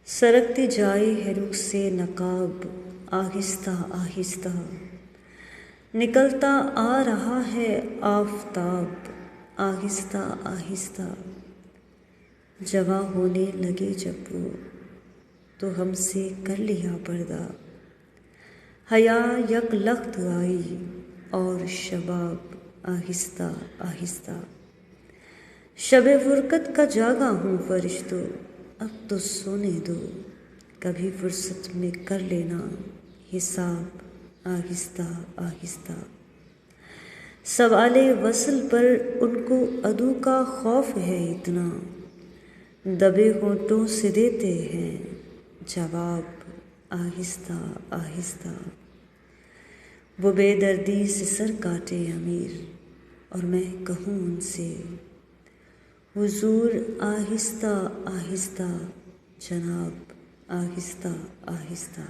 سرکتی جائے ہے رخ سے نقاب آہستہ آہستہ، نکلتا آ رہا ہے آفتاب آہستہ آہستہ۔ جواں ہونے لگے جب وہ تو ہم سے کر لیا پردہ، حیا یک لخت آئی اور شباب آہستہ آہستہ۔ شب فرقت کا جاگا ہوں فرشتوں، اب تو سونے دو، کبھی فرصت میں کر لینا حساب آہستہ آہستہ۔ سوال وصل پر ان کو عدو کا خوف ہے اتنا، دبے ہونٹوں سے دیتے ہیں جواب آہستہ آہستہ۔ وہ بے دردی سے سر کاٹے امیر اور میں کہوں ان سے حضور آہستہ آہستہ جناب آہستہ آہستہ۔